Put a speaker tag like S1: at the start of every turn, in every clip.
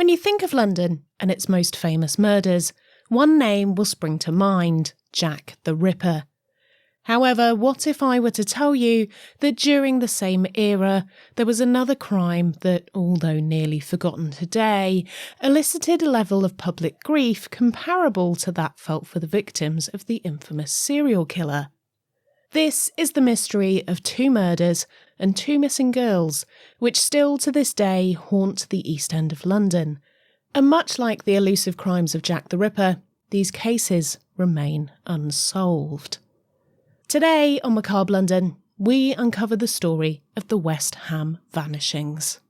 S1: When you think of London and its most famous murders, one name will spring to mind: Jack the Ripper. However, what if I were to tell you that during the same era, there was another crime that, although nearly forgotten today, elicited a level of public grief comparable to that felt for the victims of the infamous serial killer? This is the mystery of 2 murders and 2 missing girls, which still to this day haunt the East End of London. And much like the elusive crimes of Jack the Ripper, these cases remain unsolved. Today on Macabre London, we uncover the story of the West Ham Vanishings.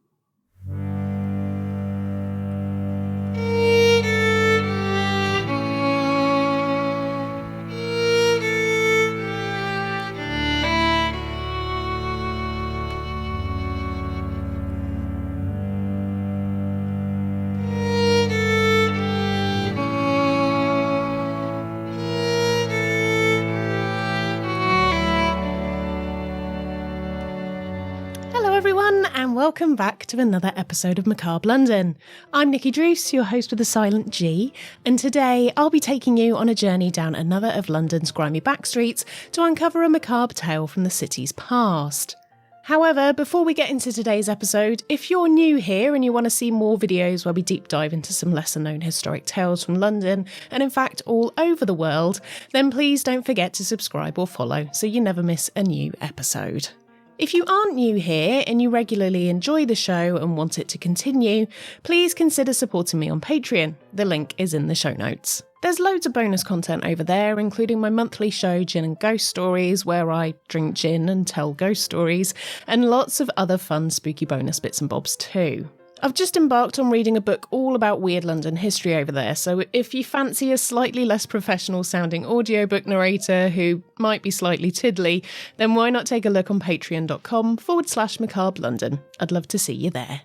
S1: And welcome back to another episode of Macabre London. I'm Nikki Druce, your host with a silent G, and today I'll be taking you on a journey down another of London's grimy backstreets to uncover a macabre tale from the city's past. However, before we get into today's episode, if you're new here and you want to see more videos where we deep dive into some lesser known historic tales from London, and in fact all over the world, then please don't forget to subscribe or follow so you never miss a new episode. If you aren't new here and you regularly enjoy the show and want it to continue, please consider supporting me on Patreon. The link is in the show notes. There's loads of bonus content over there, including my monthly show Gin and Ghost Stories, where I drink gin and tell ghost stories, and lots of other fun spooky bonus bits and bobs too. I've just embarked on reading a book all about weird London history over there, so if you fancy a slightly less professional sounding audiobook narrator who might be slightly tiddly, then why not take a look on patreon.com/Macabre London. I'd love to see you there.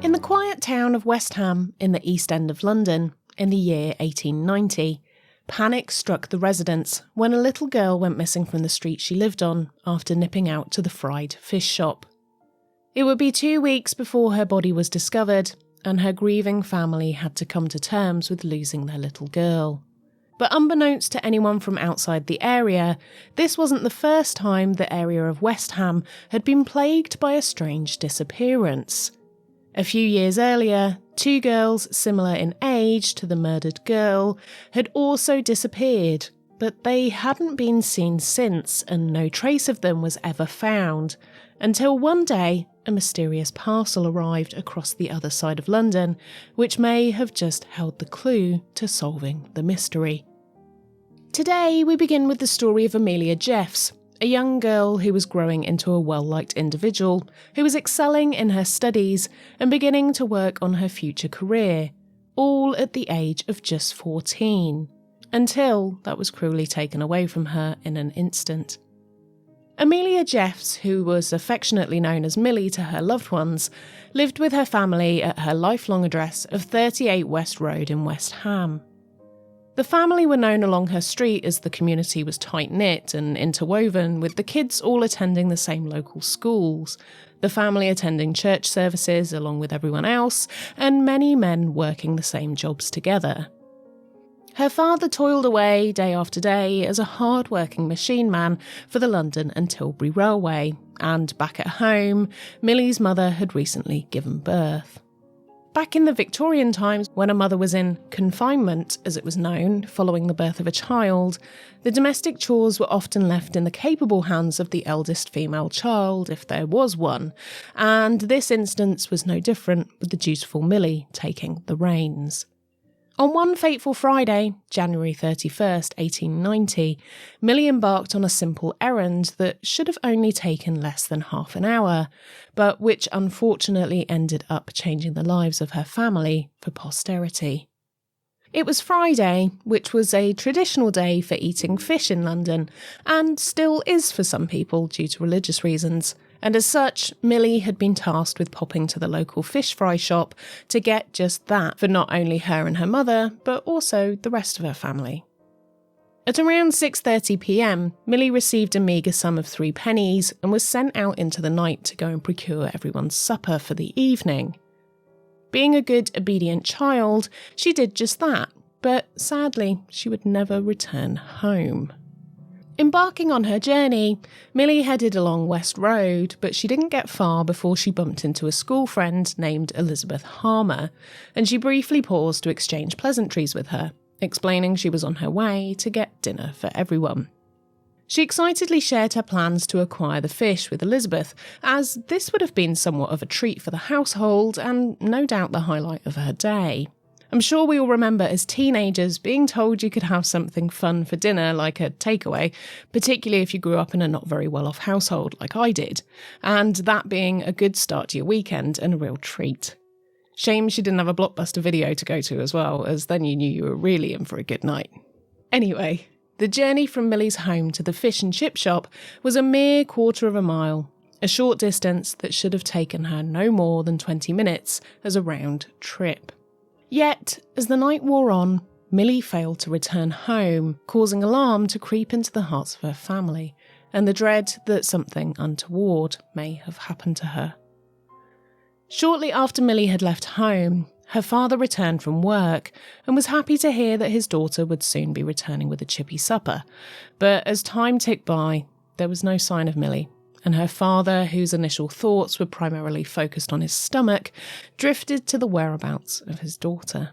S1: In the quiet town of West Ham in the East End of London, in the year 1890, panic struck the residents when a little girl went missing from the street she lived on after nipping out to the fried fish shop. It would be 2 weeks before her body was discovered, and her grieving family had to come to terms with losing their little girl. But unbeknownst to anyone from outside the area, this wasn't the first time the area of West Ham had been plagued by a strange disappearance. A few years earlier, 2 girls similar in age to the murdered girl had also disappeared, but they hadn't been seen since and no trace of them was ever found, until one day a mysterious parcel arrived across the other side of London, which may have just held the clue to solving the mystery. Today we begin with the story of Amelia Jeffs, a young girl who was growing into a well-liked individual, who was excelling in her studies and beginning to work on her future career, all at the age of just 14, until that was cruelly taken away from her in an instant. Amelia Jeffs, who was affectionately known as Millie to her loved ones, lived with her family at her lifelong address of 38 West Road in West Ham. The family were known along her street as the community was tight-knit and interwoven, with the kids all attending the same local schools, the family attending church services along with everyone else, and many men working the same jobs together. Her father toiled away day after day as a hard-working machine man for the London and Tilbury Railway, and back at home, Millie's mother had recently given birth. Back in the Victorian times, when a mother was in confinement, as it was known, following the birth of a child, the domestic chores were often left in the capable hands of the eldest female child, if there was one, and this instance was no different, with the dutiful Millie taking the reins. On one fateful Friday, January 31st, 1890, Millie embarked on a simple errand that should have only taken less than half an hour, but which unfortunately ended up changing the lives of her family for posterity. It was Friday, which was a traditional day for eating fish in London, and still is for some people due to religious reasons. And as such, Millie had been tasked with popping to the local fish fry shop to get just that for not only her and her mother, but also the rest of her family. At around 6:30 p.m, Millie received a meagre sum of 3 pennies and was sent out into the night to go and procure everyone's supper for the evening. Being a good, obedient child, she did just that, but sadly, she would never return home. Embarking on her journey, Millie headed along West Road, but she didn't get far before she bumped into a school friend named Elizabeth Harmer, and she briefly paused to exchange pleasantries with her, explaining she was on her way to get dinner for everyone. She excitedly shared her plans to acquire the fish with Elizabeth, as this would have been somewhat of a treat for the household and no doubt the highlight of her day. I'm sure we all remember as teenagers being told you could have something fun for dinner like a takeaway, particularly if you grew up in a not very well-off household like I did, and that being a good start to your weekend and a real treat. Shame she didn't have a Blockbuster Video to go to as well, as then you knew you were really in for a good night. Anyway, the journey from Millie's home to the fish and chip shop was a mere 1/4 of a mile, a short distance that should have taken her no more than 20 minutes as a round trip. Yet, as the night wore on, Millie failed to return home, causing alarm to creep into the hearts of her family, and the dread that something untoward may have happened to her. Shortly after Millie had left home, her father returned from work and was happy to hear that his daughter would soon be returning with a chippy supper. But as time ticked by, there was no sign of Millie, and her father, whose initial thoughts were primarily focused on his stomach, drifted to the whereabouts of his daughter.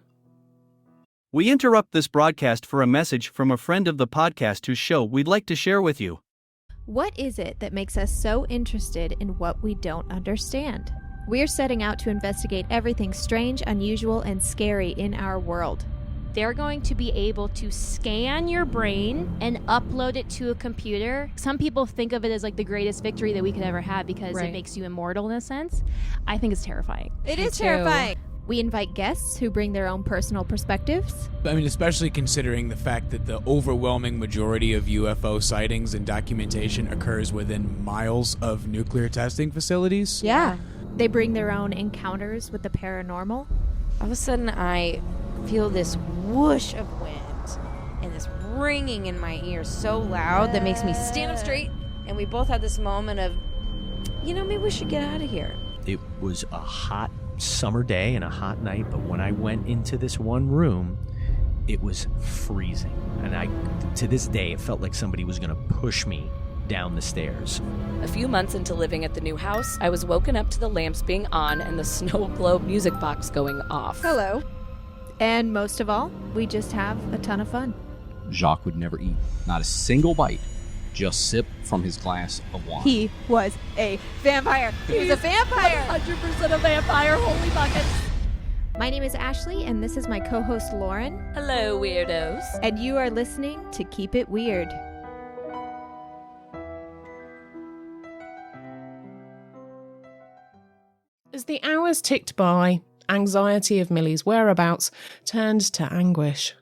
S2: We interrupt this broadcast for a message from a friend of the podcast whose show we'd like to share with you.
S3: What is it that makes us so interested in what we don't understand? We're setting out to investigate everything strange, unusual, and scary in our world.
S4: They're going to be able to scan your brain and upload it to a computer. Some people think of it as like the greatest victory that we could ever have because it makes you immortal in a sense. I think it's terrifying.
S3: It is terrifying. We invite guests who bring their own personal perspectives.
S5: I mean, especially considering the fact that the overwhelming majority of UFO sightings and documentation occurs within miles of nuclear testing facilities.
S3: Yeah. They bring their own encounters with the paranormal.
S6: All of a sudden, I feel this whoosh of wind and this ringing in my ears so loud that makes me stand up straight. And we both had this moment of, maybe we should get out of here.
S7: It was a hot summer day and a hot night, but when I went into this one room, it was freezing. And to this day, it felt like somebody was going to push me down the stairs.
S8: A few months into living at the new house, I was woken up to the lamps being on and the snow globe music box going off.
S3: Hello. And most of all, we just have a ton of fun.
S9: Jacques would never eat, not a single bite, just sip from his glass of wine.
S3: He was a vampire. He was a vampire.
S4: 100% a vampire, holy buckets.
S3: My name is Ashley, and this is my co-host Lauren.
S8: Hello, weirdos.
S3: And you are listening to Keep It Weird.
S1: As the hours ticked by, anxiety of Millie's whereabouts turned to anguish.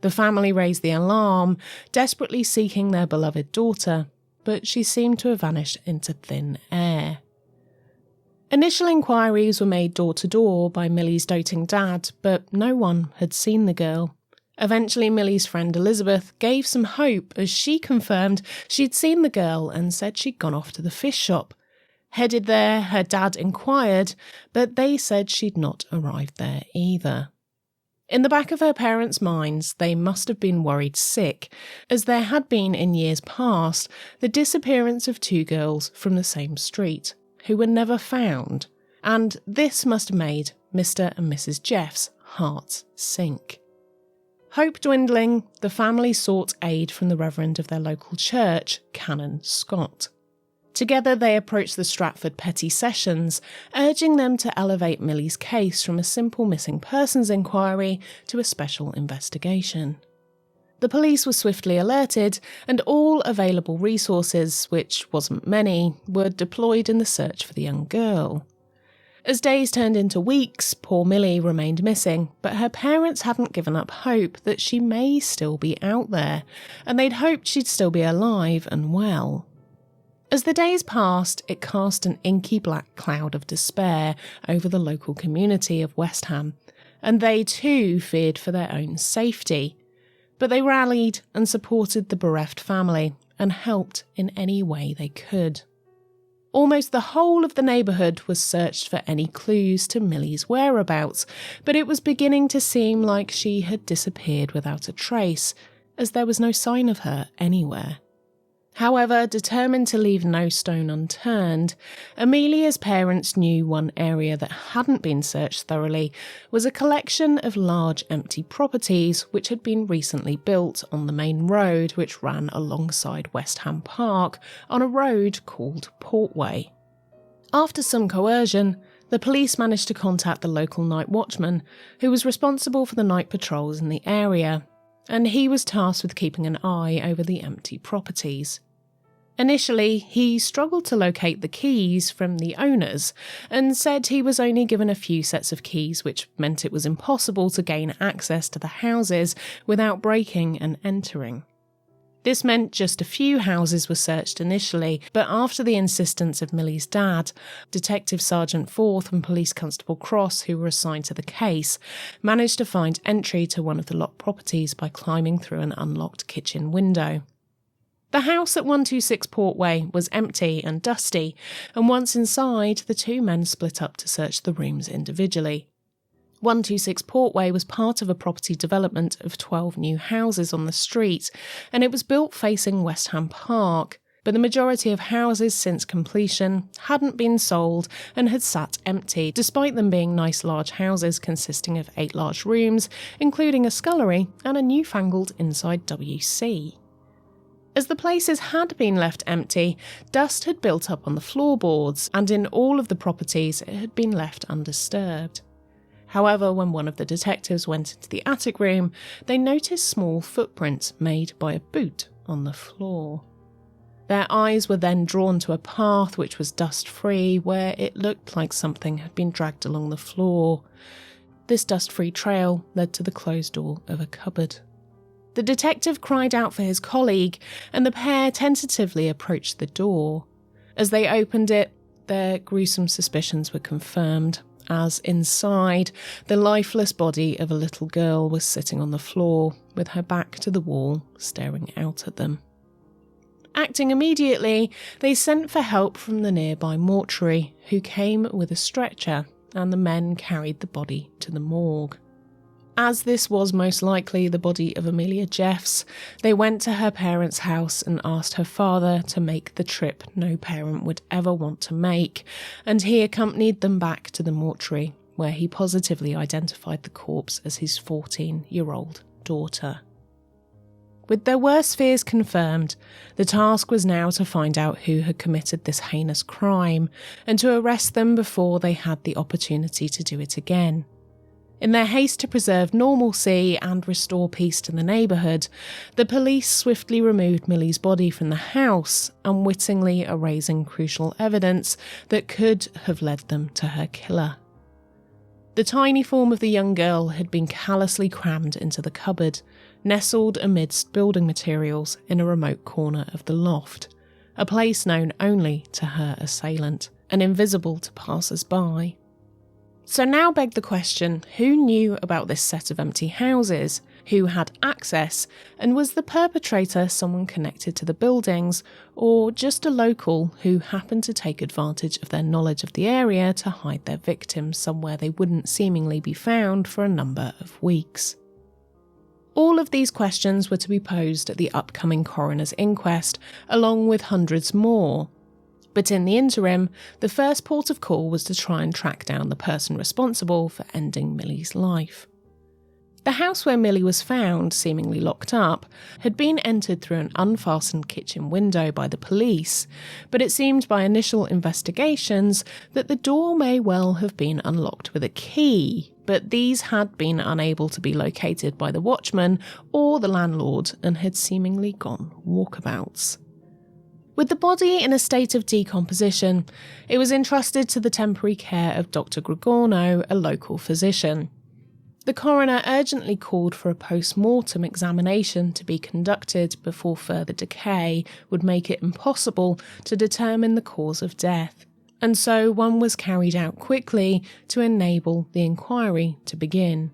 S1: The family raised the alarm, desperately seeking their beloved daughter, but she seemed to have vanished into thin air. Initial inquiries were made door to door by Millie's doting dad, but no one had seen the girl. Eventually, Millie's friend Elizabeth gave some hope as she confirmed she'd seen the girl and said she'd gone off to the fish shop. Headed there, her dad inquired, but they said she'd not arrived there either. In the back of her parents' minds, they must have been worried sick, as there had been in years past the disappearance of 2 girls from the same street, who were never found, and this must have made Mr. and Mrs. Jeffs' hearts sink. Hope dwindling, the family sought aid from the reverend of their local church, Canon Scott. Together they approached the Stratford Petty Sessions, urging them to elevate Millie's case from a simple missing persons inquiry to a special investigation. The police were swiftly alerted, and all available resources, which wasn't many, were deployed in the search for the young girl. As days turned into weeks, poor Millie remained missing, but her parents hadn't given up hope that she may still be out there, and they'd hoped she'd still be alive and well. As the days passed, it cast an inky black cloud of despair over the local community of West Ham, and they too feared for their own safety. But they rallied and supported the bereft family and helped in any way they could. Almost the whole of the neighbourhood was searched for any clues to Millie's whereabouts, but it was beginning to seem like she had disappeared without a trace, as there was no sign of her anywhere. However, determined to leave no stone unturned, Amelia's parents knew one area that hadn't been searched thoroughly was a collection of large empty properties which had been recently built on the main road which ran alongside West Ham Park on a road called Portway. After some coercion, the police managed to contact the local night watchman, who was responsible for the night patrols in the area, and he was tasked with keeping an eye over the empty properties. Initially, he struggled to locate the keys from the owners and said he was only given a few sets of keys, which meant it was impossible to gain access to the houses without breaking and entering. This meant just a few houses were searched initially, but after the insistence of Millie's dad, Detective Sergeant Forth and Police Constable Cross, who were assigned to the case, managed to find entry to one of the locked properties by climbing through an unlocked kitchen window. The house at 126 Portway was empty and dusty, and once inside, the two men split up to search the rooms individually. 126 Portway was part of a property development of 12 new houses on the street, and it was built facing West Ham Park, but the majority of houses since completion hadn't been sold and had sat empty, despite them being nice large houses consisting of 8 large rooms, including a scullery and a newfangled inside WC. As the places had been left empty, dust had built up on the floorboards, and in all of the properties it had been left undisturbed. However, when one of the detectives went into the attic room, they noticed small footprints made by a boot on the floor. Their eyes were then drawn to a path which was dust-free, where it looked like something had been dragged along the floor. This dust-free trail led to the closed door of a cupboard. The detective cried out for his colleague, and the pair tentatively approached the door. As they opened it, their gruesome suspicions were confirmed, as inside, the lifeless body of a little girl was sitting on the floor, with her back to the wall, staring out at them. Acting immediately, they sent for help from the nearby mortuary, who came with a stretcher, and the men carried the body to the morgue. As this was most likely the body of Amelia Jeffs, they went to her parents' house and asked her father to make the trip no parent would ever want to make, and he accompanied them back to the mortuary, where he positively identified the corpse as his 14-year-old daughter. With their worst fears confirmed, the task was now to find out who had committed this heinous crime, and to arrest them before they had the opportunity to do it again. In their haste to preserve normalcy and restore peace to the neighbourhood, the police swiftly removed Millie's body from the house, unwittingly erasing crucial evidence that could have led them to her killer. The tiny form of the young girl had been callously crammed into the cupboard, nestled amidst building materials in a remote corner of the loft, a place known only to her assailant and invisible to passers-by. So now begged the question, who knew about this set of empty houses? Who had access? And was the perpetrator someone connected to the buildings, or just a local who happened to take advantage of their knowledge of the area to hide their victims somewhere they wouldn't seemingly be found for a number of weeks? All of these questions were to be posed at the upcoming coroner's inquest, along with hundreds more. But in the interim, the first port of call was to try and track down the person responsible for ending Millie's life. The house where Millie was found, seemingly locked up, had been entered through an unfastened kitchen window by the police, but it seemed by initial investigations that the door may well have been unlocked with a key, but these had been unable to be located by the watchman or the landlord and had seemingly gone walkabouts. With the body in a state of decomposition, it was entrusted to the temporary care of Dr. Gregorno, a local physician. The coroner urgently called for a post-mortem examination to be conducted before further decay would make it impossible to determine the cause of death, and so one was carried out quickly to enable the inquiry to begin.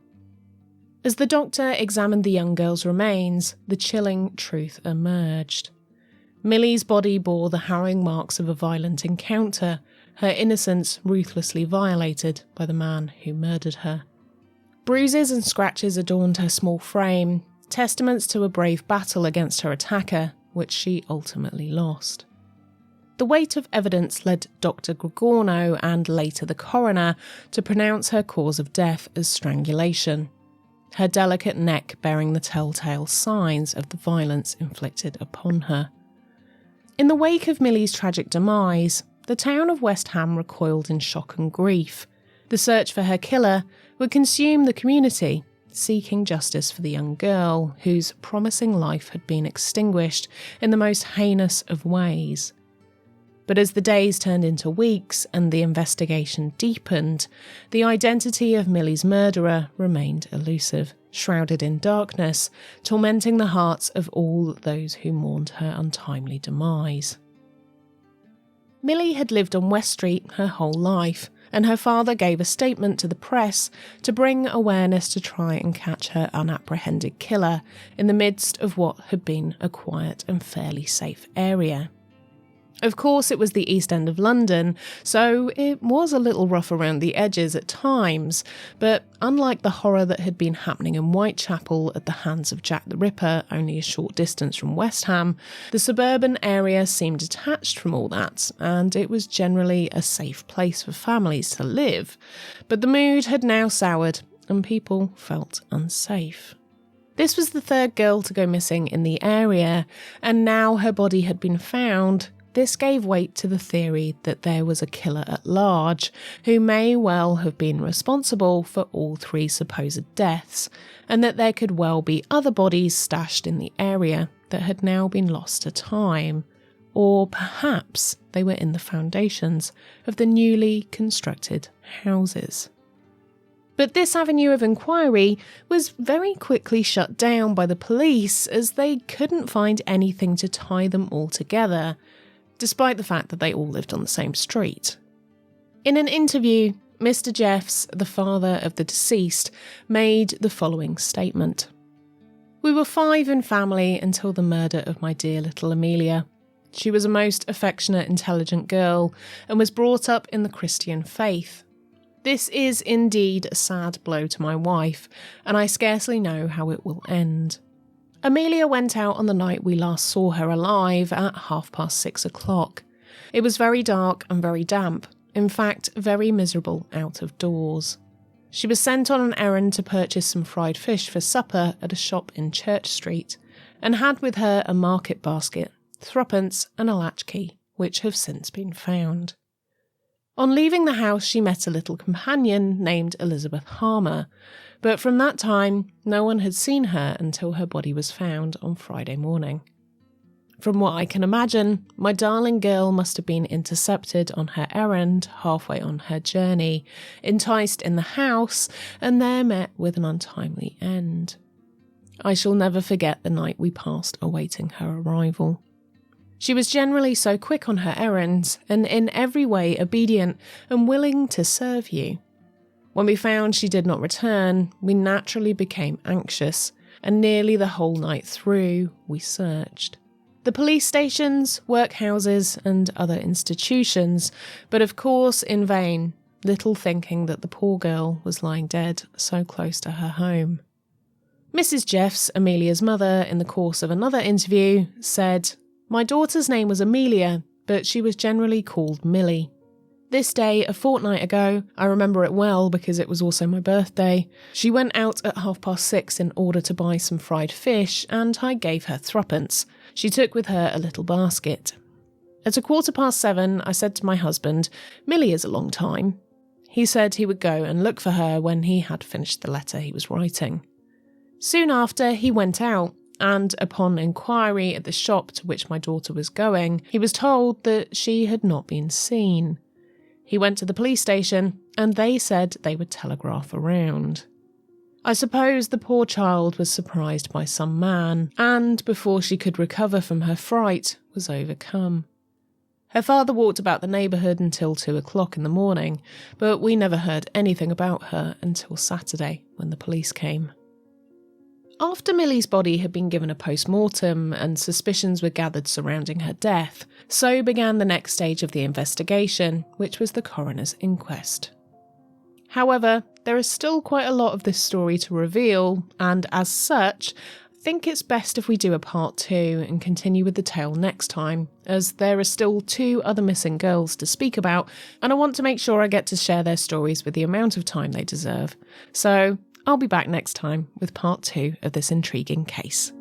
S1: As the doctor examined the young girl's remains, the chilling truth emerged. Millie's body bore the harrowing marks of a violent encounter, her innocence ruthlessly violated by the man who murdered her. Bruises and scratches adorned her small frame, testaments to a brave battle against her attacker, which she ultimately lost. The weight of evidence led Dr. Gregorno and later the coroner to pronounce her cause of death as strangulation, her delicate neck bearing the telltale signs of the violence inflicted upon her. In the wake of Millie's tragic demise, the town of West Ham recoiled in shock and grief. The search for her killer would consume the community, seeking justice for the young girl whose promising life had been extinguished in the most heinous of ways. But as the days turned into weeks and the investigation deepened, the identity of Millie's murderer remained elusive, shrouded in darkness, tormenting the hearts of all those who mourned her untimely demise. Millie had lived on West Street her whole life, and her father gave a statement to the press to bring awareness to try and catch her unapprehended killer in the midst of what had been a quiet and fairly safe area. Of course, it was the East End of London, so it was a little rough around the edges at times, but unlike the horror that had been happening in Whitechapel at the hands of Jack the Ripper only a short distance from West Ham, the suburban area seemed detached from all that, and it was generally a safe place for families to live. But the mood had now soured, and people felt unsafe. This was the third girl to go missing in the area, and now her body had been found. This gave weight to the theory that there was a killer at large, who may well have been responsible for all three supposed deaths, and that there could well be other bodies stashed in the area that had now been lost to time, or perhaps they were in the foundations of the newly constructed houses. But this avenue of inquiry was very quickly shut down by the police, as they couldn't find anything to tie them all together, despite the fact that they all lived on the same street. In an interview, Mr. Jeffs, the father of the deceased, made the following statement. "We were 5 in family until the murder of my dear little Amelia. She was a most affectionate, intelligent girl and was brought up in the Christian faith. This is indeed a sad blow to my wife, and I scarcely know how it will end. Amelia went out on the night we last saw her alive at 6:30 o'clock. It was very dark and very damp, in fact, very miserable out of doors. She was sent on an errand to purchase some fried fish for supper at a shop in Church Street, and had with her a market basket, 3d and a latchkey, which have since been found. On leaving the house, she met a little companion named Elizabeth Harmer, but from that time, no one had seen her until her body was found on Friday morning. From what I can imagine, my darling girl must have been intercepted on her errand, halfway on her journey, enticed in the house, and there met with an untimely end. I shall never forget the night we passed awaiting her arrival. She was generally so quick on her errands, and in every way obedient and willing to serve you. When we found she did not return, we naturally became anxious, and nearly the whole night through, we searched the police stations, workhouses, and other institutions, but of course in vain, little thinking that the poor girl was lying dead so close to her home. Mrs. Jeffs, Amelia's mother, in the course of another interview, said, "My daughter's name was Amelia, but she was generally called Millie. This day, a fortnight ago, I remember it well because it was also my birthday, she went out at 6:30 in order to buy some fried fish, and I gave her 3d. She took with her a little basket. At 7:15, I said to my husband, 'Millie is a long time.' He said he would go and look for her when he had finished the letter he was writing. Soon after, he went out, and upon inquiry at the shop to which my daughter was going, he was told that she had not been seen. He went to the police station, and they said they would telegraph around. I suppose the poor child was surprised by some man, and before she could recover from her fright, was overcome. Her father walked about the neighbourhood until 2 o'clock in the morning, but we never heard anything about her until Saturday when the police came." After Millie's body had been given a post-mortem and suspicions were gathered surrounding her death, so began the next stage of the investigation, which was the coroner's inquest. However, there is still quite a lot of this story to reveal, and as such, I think it's best if we do a part 2 and continue with the tale next time, as there are still 2 other missing girls to speak about, and I want to make sure I get to share their stories with the amount of time they deserve. So, I'll be back next time with part 2 of this intriguing case.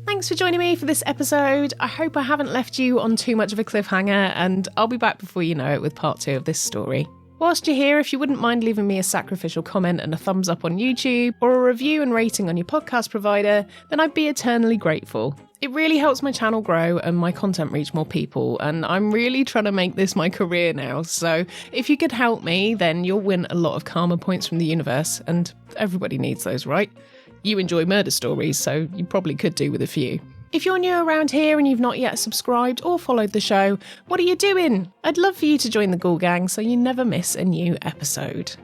S1: Thanks for joining me for this episode. I hope I haven't left you on too much of a cliffhanger, and I'll be back before you know it with part 2 of this story. Whilst you're here, if you wouldn't mind leaving me a sacrificial comment and a thumbs up on YouTube, or a review and rating on your podcast provider, then I'd be eternally grateful. It really helps my channel grow and my content reach more people, and I'm really trying to make this my career now, so if you could help me, then you'll win a lot of karma points from the universe, and everybody needs those, right? You enjoy murder stories, so you probably could do with a few. If you're new around here and you've not yet subscribed or followed the show, what are you doing? I'd love for you to join the Ghoul Gang so you never miss a new episode.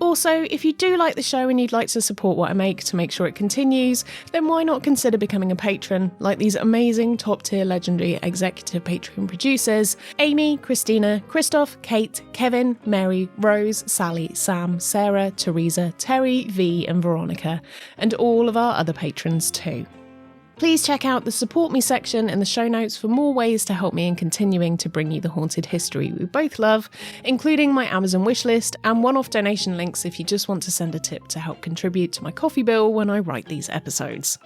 S1: Also, if you do like the show and you'd like to support what I make to make sure it continues, then why not consider becoming a patron, like these amazing top-tier legendary executive Patreon producers, Amy, Christina, Christophe, Kate, Kevin, Mary, Rose, Sally, Sam, Sarah, Teresa, Terri, V and Veronica, and all of our other patrons too. Please check out the Support Me section in the show notes for more ways to help me in continuing to bring you the haunted history we both love, including my Amazon wishlist and one-off donation links if you just want to send a tip to help contribute to my coffee bill when I write these episodes.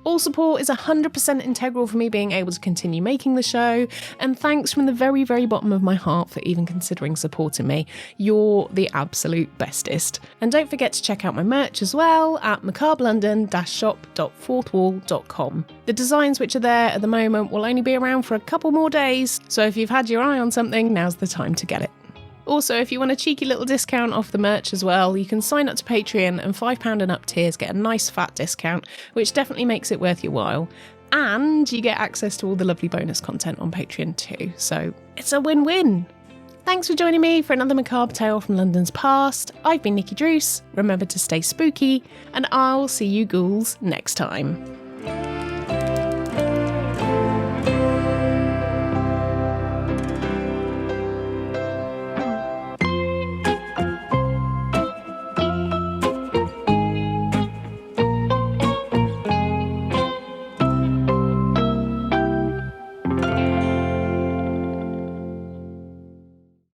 S1: All support is 100% integral for me being able to continue making the show, and thanks from the very, very bottom of my heart for even considering supporting me. You're the absolute bestest. And don't forget to check out my merch as well at macabrelondon-shop.fourthwall.com. The designs which are there at the moment will only be around for a couple more days, so if you've had your eye on something, now's the time to get it. Also, if you want a cheeky little discount off the merch as well, you can sign up to Patreon, and £5 and up tiers get a nice fat discount, which definitely makes it worth your while. And you get access to all the lovely bonus content on Patreon too, so it's a win-win. Thanks for joining me for another macabre tale from London's past. I've been Nikki Druce. Remember to stay spooky, and I'll see you ghouls next time.